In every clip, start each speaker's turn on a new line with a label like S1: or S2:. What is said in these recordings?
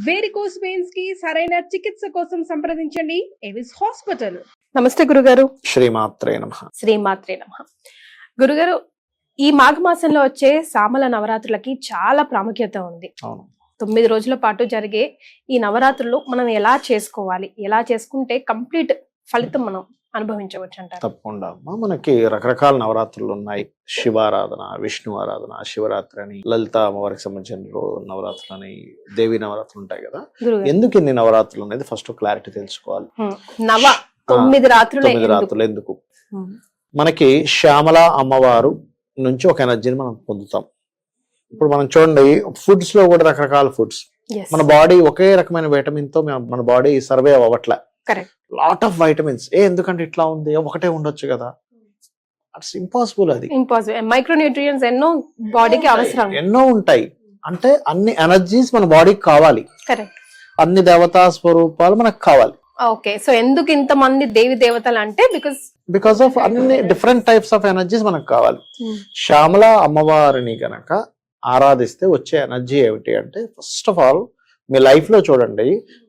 S1: Varicose veins కి సరైన చికిత్స కోసం సంప్రదించండి ఎవిస్ హాస్పిటల్.
S2: నమస్తే గురుగారు.
S3: శ్రీమాత్రే నమః.
S2: శ్రీమాత్రే నమః. గురుగారు, ఈ మాఘ మాసంలో వచ్చే సామల నవరాత్రులకి చాలా ప్రాముఖ్యత ఉంది. 9 రోజుల పాటు జరిగే ఈ నవరాత్రులు మనం ఎలా చేసుకోవాలి, ఎలా చేసుకుంటే కంప్లీట్ ఫలితం మనం అనుభవించవచ్చు అంటారు?
S3: తప్పకుండా మనకి రకరకాల నవరాత్రులు ఉన్నాయి. శివారాధన, విష్ణు ఆరాధన, శివరాత్రి అని, లలిత అమ్మవారికి సంబంధించిన నవరాత్రులు అని, దేవి నవరాత్రులు ఉంటాయి కదా. ఎందుకు ఇన్ని నవరాత్రులు అనేది ఫస్ట్ క్లారిటీ తెలుసుకోవాలి.
S2: 9 రాత్రులు
S3: ఎందుకు? మనకి శ్యామల అమ్మవారు నుంచి ఒక ఎనర్జీని మనం పొందుతాం. ఇప్పుడు మనం చూడండి, ఫుడ్స్ లో కూడా రకరకాల ఫుడ్స్, మన బాడీ ఒకే రకమైన వైటమిన్ తో మన బాడీ సర్వే అవ్వట్లే. Lot of vitamins. ఎందుకంటే ఇట్లా ఉంది, ఒకటే ఉండొచ్చు కదా. అట్స్ ఇంపాసిబుల్. అది
S2: మైక్రోన్యూట్రియన్స్ ఎన్నో బాడీకి అవసరం,
S3: ఎన్నో ఉంటాయి. అంటే అన్ని ఎనర్జీస్ మన బాడీకి కావాలి, అన్ని దేవతా స్వరూపాలు మనకు కావాలి.
S2: ఓకే, సో ఎందుకు ఇంతమంది దేవి దేవతలు అంటే
S3: బికాస్ ఆఫ్ అన్ని డిఫరెంట్ టైప్స్ ఆఫ్ ఎనర్జీస్ మనకు కావాలి. శ్యామల అమ్మవారిని గనక ఆరాధిస్తే వచ్చే ఎనర్జీ ఏమిటి అంటే, first of all me life లో చూడండి,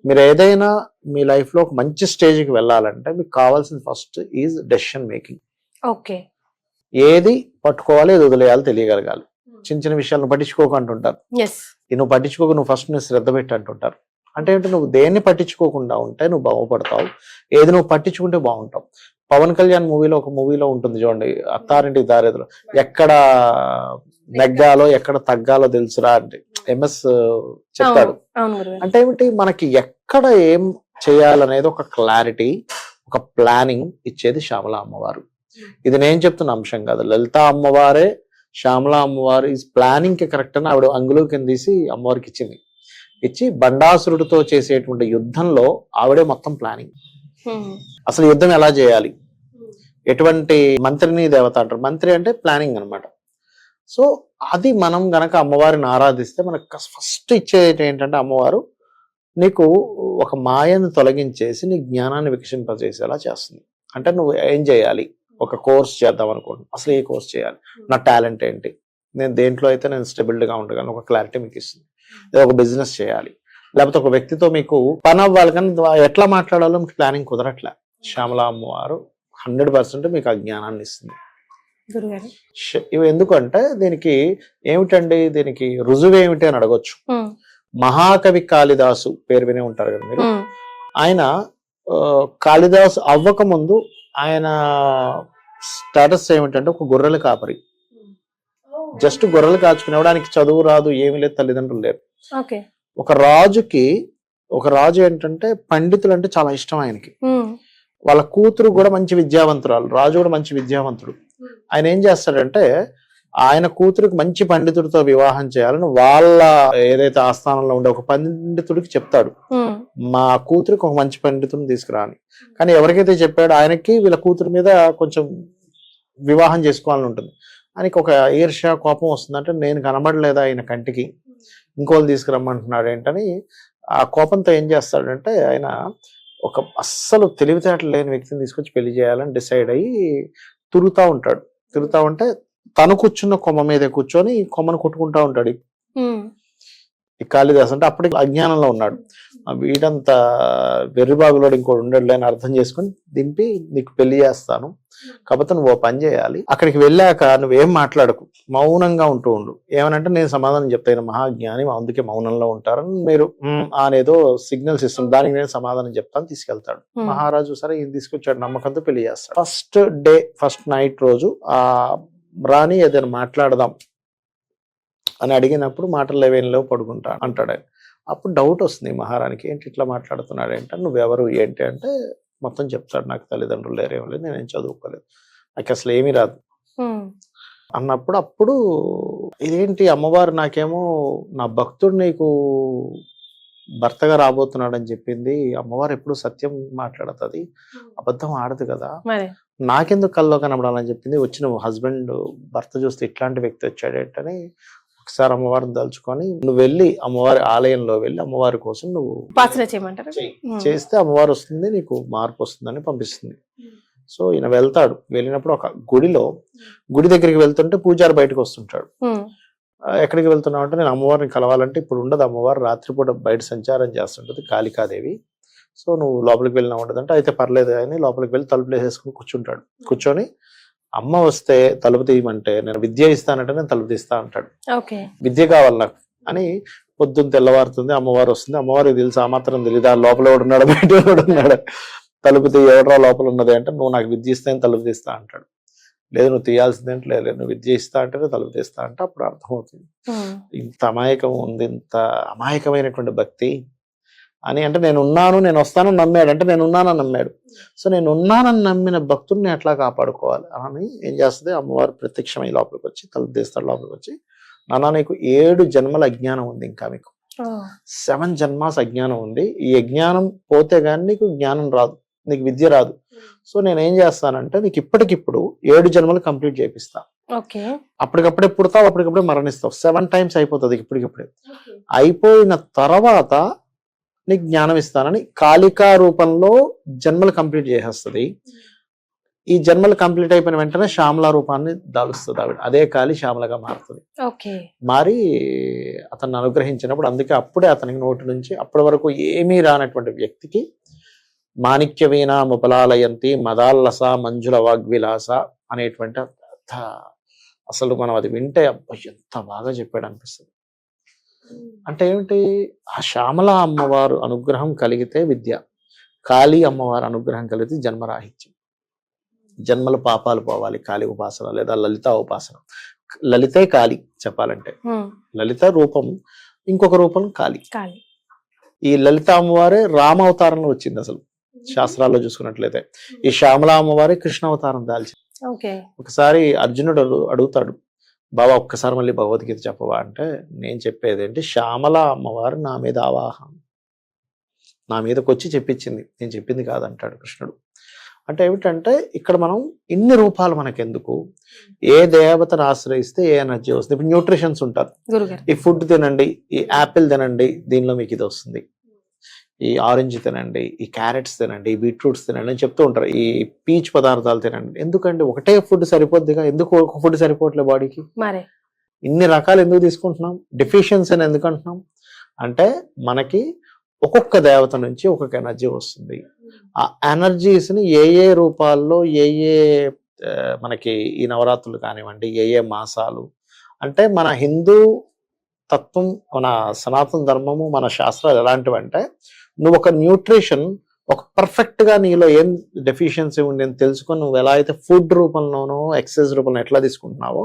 S3: మీరు ఏదైనా మీ లైఫ్ లో ఒక మంచి స్టేజ్ కి వెళ్ళాలంటే మీకు కావాల్సిన first is decision making.
S2: Okay,
S3: ఏది పట్టుకోవాలి, ఏది వదిలేయాలి తెలియగలగాలి. చిన్న చిన్న విషయాలను పట్టించుకోకు అంటుంటారు. నువ్వు పట్టించుకోక, నువ్వు ఫస్ట్ నువ్వు శ్రద్ధ పెట్టి అంటుంటారు. అంటే ఏంటి, నువ్వు దేన్ని పట్టించుకోకుండా ఉంటే నువ్వు బాగుపడతావు, ఏది నువ్వు పట్టించుకుంటే బాగుంటావు. పవన్ కళ్యాణ్ ఒక మూవీలో ఉంటుంది చూడండి, అత్తారింటికి దారేదిలో, ఎక్కడ నెగ్గాలో ఎక్కడ తగ్గాలో తెలుసురా అంటే ఎంఎస్ చెప్తాడు. అంటే ఏమిటి, మనకి ఎక్కడ ఏం చేయాలనేది ఒక క్లారిటీ, ఒక ప్లానింగ్ ఇచ్చేది శ్యామల అమ్మవారు. ఇది నేను చెప్తున్న అంశం కాదు, లలిత అమ్మవారే శ్యామల అమ్మవారు ఈజ్ ప్లానింగ్ కి కరెక్ట్ అని ఆవిడ అంగుళం కింద తీసి అమ్మవారికి ఇచ్చి బండాసురుడితో చేసేటువంటి యుద్ధంలో ఆవిడే మొత్తం ప్లానింగ్. అసలు యుద్ధం ఎలా చేయాలి, ఎటువంటి మంత్రిని దేవత అంటారు, మంత్రి అంటే ప్లానింగ్ అనమాట. సో అది మనం గనక అమ్మవారిని ఆరాధిస్తే మనకు ఫస్ట్ ఇచ్చేది ఏంటంటే, అమ్మవారు నీకు ఒక మాయను తొలగించేసి నీ జ్ఞానాన్ని వికసింపజేసేలా చేస్తుంది. అంటే నువ్వు ఏం చేయాలి, ఒక కోర్స్ చేద్దాం అనుకోండి, అసలు ఏ కోర్స్ చేయాలి, నా టాలెంట్ ఏంటి, నేను దేంట్లో అయితే నేను స్టెబిలిటీగా ఉండగలను, ఒక క్లారిటీ మీకు ఇస్తుంది. ఒక బిజినెస్ చేయాలి, లేకపోతే ఒక వ్యక్తితో మీకు పని అవ్వాలి, కానీ ఎట్లా మాట్లాడాలో మీకు ప్లానింగ్ కుదరట్లే. శ్యామల అమ్మవారు 100% మీకు ఆ జ్ఞానాన్ని ఇస్తుంది. ఇవి ఎందుకంటే దీనికి ఏమిటండి, దీనికి రుజువు ఏమిటి అని అడగొచ్చు. మహాకవి కాళిదాసు పేరు వినే ఉంటారు కదా మీరు. ఆయన కాళిదాసు అవ్వక ముందు ఆయన స్టేటస్ ఏమిటంటే ఒక గొర్రెల కాపరి. జస్ట్ గొర్రెలు కాచుకునేవాడానికి చదువు రాదు, ఏమి లేదు, తల్లిదండ్రులు లేరు. ఒక రాజు ఏంటంటే పండితులు అంటే చాలా ఇష్టం ఆయనకి. వాళ్ళ కూతురు కూడా మంచి విద్యావంతురాలు, రాజు కూడా మంచి విద్యావంతుడు. ఆయన ఏం చేస్తాడంటే, ఆయన కూతురికి మంచి పండితుడితో వివాహం చేయాలని వాళ్ళ ఏదైతే ఆస్థానంలో ఉండే ఒక పండితుడికి చెప్తాడు, మా కూతురికి ఒక మంచి పండితుడిని తీసుకురా అని. కానీ ఎవరికైతే చెప్పాడో ఆయనకి వీళ్ళ కూతురు మీద కొంచెం వివాహం చేసుకోవాలని ఉంటుంది. ఆయనకి ఒక ఈర్ష్య, కోపం వస్తుందంటే, నేను కనబడలేదా ఆయన కంటికి, ఇంకోళ్ళు తీసుకురమ్మంటున్నాడు ఏంటని ఆ కోపంతో ఏం చేస్తాడంటే, ఆయన ఒక అస్సలు తెలివితేటలు లేని వ్యక్తిని తీసుకొచ్చి పెళ్లి చేయాలని డిసైడ్ అయ్యి తిరుగుతా ఉంటే తను కూర్చున్న కొమ్మ మీద కూర్చొని కొమ్మను కొట్టుకుంటా ఉంటాడు ఈ కాళిదాస్. అంటే అప్పటికి అజ్ఞానంలో ఉన్నాడు. వీడంత వెర్రిబాగులో ఇంకోటి ఉండడు అని అర్థం చేసుకుని దింపి, నీకు పెళ్లి చేస్తాను, కాకపోతే నువ్వు ఓ పని చేయాలి, అక్కడికి వెళ్ళాక నువ్వేం మాట్లాడకు, మౌనంగా ఉండు. ఏమనంటే నేను సమాధానం చెప్తాను, మహాజ్ఞాని అందుకే మౌనంలో ఉంటారని మీరు అనేదో సిగ్నల్స్ ఇస్తుంది, దానికి నేను సమాధానం చెప్తాను, తీసుకెళ్తాడు. మహారాజు సరే ఈయన తీసుకొచ్చాడు, నమ్మకంతో పెళ్లి చేస్తాడు. ఫస్ట్ నైట్ రోజు ఆ రాణి ఏదైనా మాట్లాడదాం అని అడిగినప్పుడు మాటలు లేవేనిలో పడుకుంటా అంటాడు ఆయన. అప్పుడు డౌట్ వస్తుంది మహారాణికి, ఏంటి ఇట్లా మాట్లాడుతున్నాడు ఏంటంటే, నువ్వెవరు ఏంటి అంటే మొత్తం చెప్తాడు, నాకు తల్లిదండ్రులు లేరేం లేదు, నేనేం చదువుకోలేదు, నాకు అసలు ఏమీ రాదు అప్పుడు ఇదేంటి అమ్మవారు నాకేమో నా భక్తుడు నీకు భర్తగా రాబోతున్నాడు అని చెప్పింది, అమ్మవారు ఎప్పుడు సత్యం మాట్లాడుతుంది, అబద్ధం ఆడదు కదా, నాకెందుకు కల్లో కనబడాలని చెప్పింది, వచ్చిన హస్బెండ్ భర్త చూస్తే ఇట్లాంటి వ్యక్తి వచ్చాడు ఏంటని ఒకసారి అమ్మవారిని తలుచుకొని నువ్వు వెళ్ళి అమ్మవారి ఆలయంలో వెళ్ళి అమ్మవారి కోసం నువ్వు చేస్తే అమ్మవారు వస్తుంది, నీకు మార్పు వస్తుందని పంపిస్తుంది. సో ఈయన వెళ్తాడు. వెళ్ళినప్పుడు ఒక గుడి దగ్గరికి వెళ్తుంటే పూజారి బయటకు వస్తుంటాడు. ఎక్కడికి వెళ్తున్నావు అంటే నేను అమ్మవారిని కలవాలంటే ఇప్పుడు ఉండదు, అమ్మవారు రాత్రిపూట బయట సంచారం చేస్తుంటది కాళికాదేవి, సో నువ్వు లోపలికి వెళ్ళినా ఉండదు అంటే అయితే పర్లేదు అని లోపలికి వెళ్ళి తలుపులు వేసేసుకుని కూర్చుంటాడు. కూర్చొని అమ్మ వస్తే తలుపు తీయమంటే నేను విద్య ఇస్తానంటే నేను తలుపు తీస్తా అంటాడు. విద్య కావాలి నాకు అని పొద్దున్న తెల్లవారుతుంది, అమ్మవారు వస్తుంది. అమ్మవారికి తెలుసు, ఆ మాత్రం తెలియదు ఆ లోపల ఎవడున్నాడు బయట ఎవడున్నాడు, తలుపు తీ ఎవడరా లోపల ఉన్నది అంటే నువ్వు నాకు విద్య ఇస్తే తలుపు తీస్తా అంటాడు. లేదు నువ్వు తీయాల్సింది అంటే లేదు నువ్వు విద్య ఇస్తా అంటేనే తలుపు తీస్తా అంటే అప్పుడు అర్థమవుతుంది ఇంత అమాయకం ఉంది, ఇంత అమాయకమైనటువంటి భక్తి అని. అంటే నేను ఉన్నాను నేను వస్తానని నమ్మాడు, అంటే నేను ఉన్నానని నమ్మాడు. సో నేను ఉన్నానని నమ్మిన భక్తుడిని ఎట్లా కాపాడుకోవాలి అని ఏం చేస్తుంది, అమ్మవారు ప్రత్యక్షమై లోపలికి వచ్చి తలుపు తీస్తాడు. లోపలికి వచ్చి నాన్న నీకు 7 జన్మల అజ్ఞానం ఉంది, ఇంకా మీకు 7 జన్మాస్ అజ్ఞానం ఉంది, ఈ అజ్ఞానం పోతే గానీ నీకు జ్ఞానం రాదు, నీకు విద్య రాదు. సో నేను ఏం చేస్తానంటే నీకు ఇప్పటికిప్పుడు 7 జన్మలు కంప్లీట్ చేపిస్తా, అప్పటికప్పుడే పుడతావు అప్పటికప్పుడే మరణిస్తావు, 7 టైమ్స్ అయిపోతుంది ఇప్పటికప్పుడే. అయిపోయిన తర్వాత నీకు జ్ఞానం ఇస్తానని కాళికా రూపంలో జన్మలు కంప్లీట్ చేసేస్తుంది. ఈ జన్మలు కంప్లీట్ అయిపోయిన వెంటనే శ్యామల రూపాన్ని దాలుస్తుంది ఆవిడ, అదే కాళి శ్యామలగా మారుతుంది. మారి అతన్ని అనుగ్రహించినప్పుడు అందుకే అప్పుడే అతనికి నోటి నుంచి అప్పటి వరకు ఏమీ రానటువంటి వ్యక్తికి మాణిక్య వీణ ముపలాలయంతి మదాల్లస మంజుల వాగ్విలాస అనేటువంటి అసలు మనం అది వింటే అబ్బా ఎంత బాగా చెప్పాడు అనిపిస్తుంది. అంటే ఏమిటి, ఆ శ్యామల అమ్మవారు అనుగ్రహం కలిగితే విద్య, కాళీ అమ్మవారు అనుగ్రహం కలిగితే జన్మరాహిత్యం, జన్మల పాపాలు పోవాలి కాళీ ఉపాసన లేదా లలిత ఉపాసన. లలితే కాళీ చెప్పాలంటే, లలిత రూపం ఇంకొక రూపం కాళీ. ఈ లలిత అమ్మవారే రామ అవతారంలో వచ్చింది అసలు శాస్త్రాల్లో చూసుకున్నట్లయితే. ఈ శ్యామల అమ్మవారే కృష్ణ అవతారం దాల్చింది. ఒకసారి అర్జునుడు అడుగుతాడు, బాబా ఒక్కసారి మళ్ళీ భగవద్గీత చెప్పవా అంటే నేను చెప్పేది ఏంటి, శ్యామల అమ్మవారు నా మీద ఆవాహం, నా మీదకి వచ్చి చెప్పించింది, నేను చెప్పింది కాదంటాడు కృష్ణుడు. అంటే ఏమిటంటే ఇక్కడ మనం ఇన్ని రూపాలు మనకెందుకు, ఏ దేవతను ఆశ్రయిస్తే ఏ ఎనర్జీ వస్తుంది. ఇప్పుడు న్యూట్రిషన్స్ ఉంటారు, ఈ ఫుడ్ తినండి, ఈ యాపిల్ తినండి దీనిలో మీకు ఇది వస్తుంది, ఈ ఆరెంజ్ తినండి, ఈ క్యారెట్స్ తినండి, ఈ బీట్రూట్స్ తినండి అని చెప్తూ ఉంటారు, ఈ పీచ్ పదార్థాలు తినండి. ఎందుకంటే ఒకటే ఫుడ్ సరిపోద్దిగా, ఎందుకు ఒక ఫుడ్ సరిపోవట్లేదు బాడీకి, ఇన్ని రకాలు ఎందుకు తీసుకుంటున్నాం, డెఫిషియన్సీ అని ఎందుకు అంటున్నాం అంటే మనకి ఒక్కొక్క దేవత నుంచి ఒక్కొక్క ఎనర్జీ వస్తుంది. ఆ ఎనర్జీస్ ని ఏ రూపాల్లో మనకి ఈ నవరాత్రులు కానివ్వండి, ఏ మాసాలు అంటే మన హిందూ తత్వం, మన సనాతన ధర్మము, మన శాస్త్రాలు ఎలాంటివంటే నువ్వు ఒక న్యూట్రిషన్ ఒక పర్ఫెక్ట్ గా నీలో ఏం డెఫిషియన్సీ ఉంది అని తెలుసుకొని నువ్వు ఎలా అయితే ఫుడ్ రూపంలోనో ఎక్సర్సైజ్ రూపంలో ఎట్లా తీసుకుంటున్నావో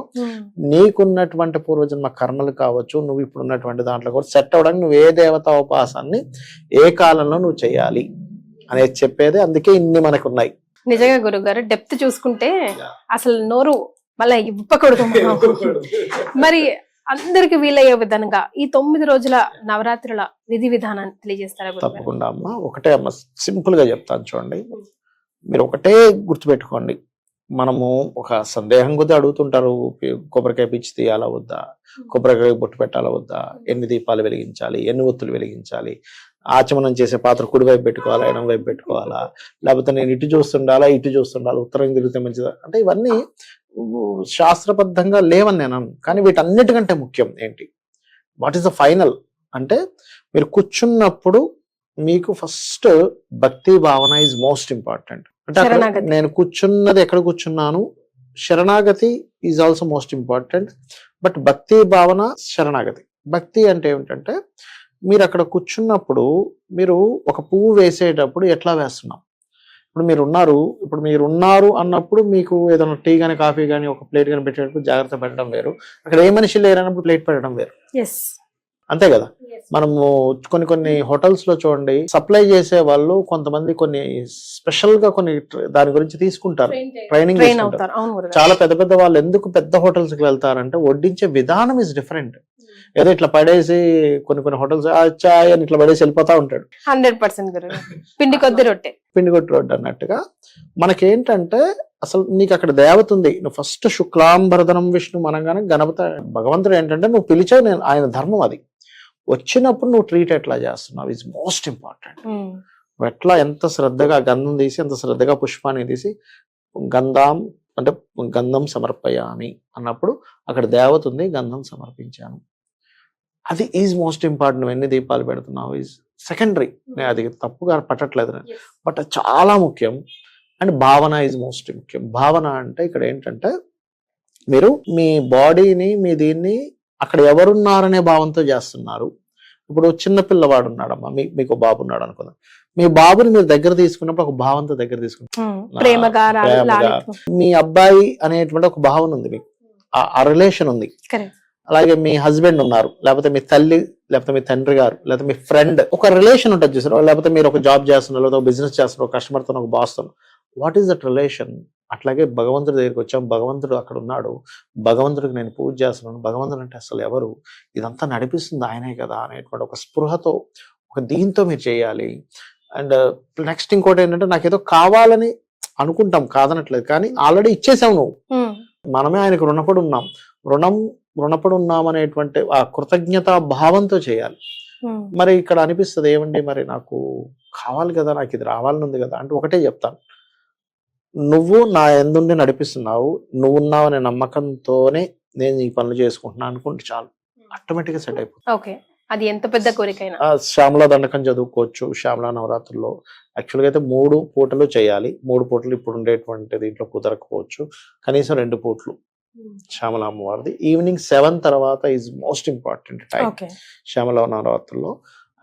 S3: నీకున్నటువంటి పూర్వజన్మ కర్మలు కావచ్చు, నువ్వు ఇప్పుడు ఉన్నటువంటి దాంట్లో కూడా సెట్ అవ్వడానికి నువ్వు ఏ దేవతా ఉపాసాన్ని ఏ కాలంలో నువ్వు చేయాలి అనేది చెప్పేది. అందుకే ఇన్ని మనకు ఉన్నాయి.
S2: నిజంగా గురువు గారు డెప్త్ చూసుకుంటే అసలు నోరు మళ్ళీ ఇవ్వకూడదు. మరి అందరికి వీలయ్యే విధంగా ఈ 9 రోజుల నవరాత్రుల విధి విధానాన్ని తెలియజేస్తారా?
S3: తప్పకుండా అమ్మ. ఒకటే అమ్మ సింపుల్ గా చెప్తాను చూడండి, మీరు ఒకటే గుర్తుపెట్టుకోండి. మనము ఒక సందేహం కొద్ది అడుగుతుంటారు, కొబ్బరికాయ పిచ్చి తీయాలా వద్దా, కొబ్బరికాయ బొట్టు పెట్టాలా వద్దా, ఎన్ని దీపాలు వెలిగించాలి, ఎన్ని ఒత్తులు వెలిగించాలి, ఆచమనం చేసే పాత్ర కుడి వైపు పెట్టుకోవాలా ఎడం వైపు పెట్టుకోవాలా, లేకపోతే నేను ఇటు చూస్తుండాలా ఇటు చూస్తుండాలా, ఉత్తరం తిరిగితే మంచిదా, అంటే ఇవన్నీ శాస్త్రబద్ధంగా లేవని నేను, కానీ వీటన్నిటికంటే ముఖ్యం ఏంటి, వాట్ ఈస్ ద ఫైనల్ అంటే మీరు కూర్చున్నప్పుడు మీకు ఫస్ట్ భక్తి భావన ఈజ్ మోస్ట్ ఇంపార్టెంట్. అంటే నేను కూర్చున్నది ఎక్కడ కూర్చున్నాను, శరణాగతి is also most important. But భక్తి భావన శరణాగతి. భక్తి అంటే ఏమిటంటే మీరు అక్కడ కూర్చున్నప్పుడు మీరు ఒక పువ్వు వేసేటప్పుడు ఎట్లా వేస్తున్నాం, ఇప్పుడు మీరు ఉన్నారు అన్నప్పుడు మీకు ఏదైనా టీ కానీ కాఫీ కానీ ఒక ప్లేట్ కానీ పెట్టేటప్పుడు జాగ్రత్త పెట్టడం వేరు, అక్కడ ఏ మనిషి లేరన్నప్పుడు ప్లేట్ పెట్టడం వేరు. అంతే కదా. మనము కొన్ని హోటల్స్ లో చూడండి, సప్లై చేసే వాళ్ళు కొంతమంది కొన్ని స్పెషల్ గా కొన్ని దాని గురించి తీసుకుంటారు, ట్రైనింగ్ తీసుకుంటారు. చాలా పెద్ద వాళ్ళు ఎందుకు పెద్ద హోటల్స్ కి వెళ్తారంటే వడ్డించే విధానం ఇస్ డిఫరెంట్. ఏదో ఇట్లా పడేసి కొన్ని హోటల్స్ చాయ్ అని ఇట్లా పడేసి వెళ్ళిపోతా ఉంటాడు.
S2: 100% పిండి కొద్ది రొట్టె
S3: అన్నట్టుగా మనకేంటంటే అసలు నీకు అక్కడ దేవత ఉంది. నువ్వు ఫస్ట్ శుక్లాంబరధనం విష్ణు అనగానే గణపతి భగవంతుడు ఏంటంటే నువ్వు పిలిచావు, నేను ఆయన ధర్మం అది. వచ్చినప్పుడు నువ్వు ట్రీట్ ఎట్లా చేస్తున్నావు ఈజ్ మోస్ట్ ఇంపార్టెంట్. ఎట్లా ఎంత శ్రద్ధగా గంధం తీసి ఎంత శ్రద్ధగా పుష్పాన్ని తీసి గంధాం అంటే గంధం సమర్పయామి అన్నప్పుడు అక్కడ దేవత ఉంది, గంధం సమర్పించాను. అది ఈజ్ మోస్ట్ ఇంపార్టెంట్. ఎన్ని దీపాలు పెడుతున్నావు ఈజ్ సెకండరీ. నేను అది తప్పుగా పట్టట్లేదు నేను, బట్ చాలా ముఖ్యం. అండ్ భావన ఈజ్ మోస్ట్ ముఖ్యం. భావన అంటే ఇక్కడ ఏంటంటే మీరు మీ బాడీని, మీ దీన్ని అక్కడ ఎవరున్నారనే భావంతో చేస్తున్నారు. ఇప్పుడు చిన్న పిల్లవాడు ఉన్నాడమ్మా, మీకు బాబు ఉన్నాడు అనుకుందాం. మీ బాబుని మీరు దగ్గర తీసుకున్నప్పుడు ఒక భావంతో దగ్గర తీసుకుంటారు. మీ అబ్బాయి అనేటువంటి ఒక భావన ఉంది, మీకు ఆ రిలేషన్ ఉంది. అలాగే మీ హస్బెండ్ ఉన్నారు, లేకపోతే మీ తల్లి, లేకపోతే మీ తండ్రి గారు, లేకపోతే మీ ఫ్రెండ్, ఒక రిలేషన్ ఉంటుంది చూసారు. లేకపోతే మీరు ఒక జాబ్ చేస్తున్నారు, లేకపోతే ఒక బిజినెస్ చేస్తున్నారు, ఒక కస్టమర్తో, ఒక బాస్తో. What is that relation? అట్లాగే భగవంతుడి దగ్గరికి వచ్చాం, భగవంతుడు అక్కడ ఉన్నాడు, భగవంతుడికి నేను పూజ చేస్తున్నాను, భగవంతుడు అంటే అసలు ఎవరు, ఇదంతా నడిపిస్తుంది ఆయనే కదా అనేటువంటి ఒక స్పృహతో, ఒక దీంతో మీరు చేయాలి. అండ్ నెక్స్ట్ ఇంకోటి ఏంటంటే, నాకేదో కావాలని అనుకుంటాం, కాదనట్లేదు, కానీ ఆల్రెడీ ఇచ్చేసావు నువ్వు. మనమే ఆయనకు రుణపడి ఉన్నాం. రుణపడి ఉన్నాం అనేటువంటి ఆ కృతజ్ఞతా భావంతో చేయాలి. మరి ఇక్కడ అనిపిస్తుంది ఏమండి, మరి నాకు కావాలి కదా, నాకు ఇది రావాలని ఉంది కదా అంటే ఒకటే చెప్తాను, నువ్వు నా ఎందుండి నడిపిస్తున్నావు, నువ్వు ఉన్నావు అనే నమ్మకంతోనే నేను ఈ పనులు చేసుకుంటున్నాను అనుకుంటే చాలు, ఆటోమేటిక్ గా సెట్ అయిపోతుంది.
S2: ఓకే, అది ఎంత పెద్ద కోరికైనా.
S3: శ్యామలా దండకం చదువుకోవచ్చు. శ్యామలా నవరాత్రుల్లో యాక్చువల్గా అయితే 3 పూటలు చేయాలి. 3 పూటలు ఇప్పుడు ఉండేటువంటి దీంట్లో కుదరకపోవచ్చు, కనీసం 2 పూటలు శ్యామల అమ్మవారిది. ఈవినింగ్ 7 తర్వాత is most important time Shyamala నవరాత్రుల్లో.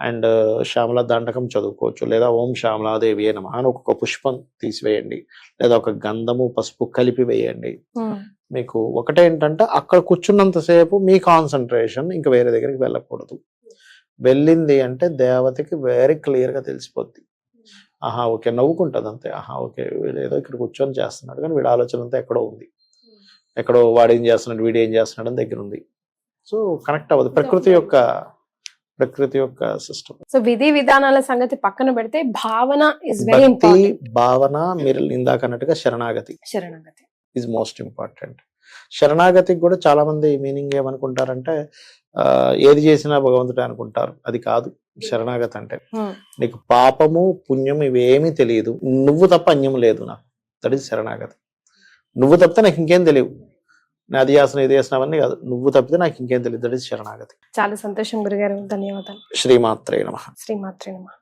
S3: అండ్ శ్యామల దండకం చదువుకోవచ్చు, లేదా ఓం శ్యామలాదేవి నమః అని ఒక్కొక్క పుష్పం తీసివేయండి, లేదా ఒక గంధము పసుపు కలిపి వేయండి. మీకు ఒకటేంటంటే అక్కడ కూర్చున్నంతసేపు మీ కాన్సన్ట్రేషన్ ఇంకా వేరే దగ్గరికి వెళ్ళకూడదు. వెళ్ళింది అంటే దేవతకి వెరీ క్లియర్ గా తెలిసిపోద్ది. ఆహా ఓకే, నవ్వుకుంటుంది అంతే. ఆహా ఓకే, వీడు ఏదో ఇక్కడ కూర్చొని చేస్తున్నాడు, కానీ వీడి ఆలోచన అంతా ఎక్కడో ఉంది, ఎక్కడో వాడు ఏం చేస్తున్నాడు, వీడు ఏం చేస్తున్నాడు అని దగ్గర ఉంది. సో కనెక్ట్ అవ్వదు ప్రకృతి యొక్క సిస్టమ్.
S2: సో విధి విధానాల సంగతి పక్కన పెడితే భావన ఇస్ వెరీ ఇంపార్టెంట్.
S3: భావన మీరు ఇందాక అన్నట్టుగా శరణాగతి ఈజ్ మోస్ట్ ఇంపార్టెంట్. శరణాగతికి కూడా చాలా మంది మీనింగ్ ఏమనుకుంటారంటే ఏది చేసినా భగవంతుడే అనుకుంటారు. అది కాదు శరణాగతి అంటే. నీకు పాపము పుణ్యం ఇవేమీ తెలియదు, నువ్వు తప్ప అన్యం లేదు నాకు, దట్ ఈస్ శరణాగతి. నువ్వు తప్పితే నాకు ఇంకేం తెలియదు, నేను అది చేస్తున్నా ఇది చేస్తున్నా అవన్నీ కాదు, నువ్వు తప్పితే నాకు ఇంకేం తెలియదు, దట్ ఈస్ శరణాగతి.
S2: చాలా సంతోషం గురుగారు, ధన్యవాదాలు.
S3: శ్రీమాత్రే నమః.
S2: శ్రీమాత్రే నమః.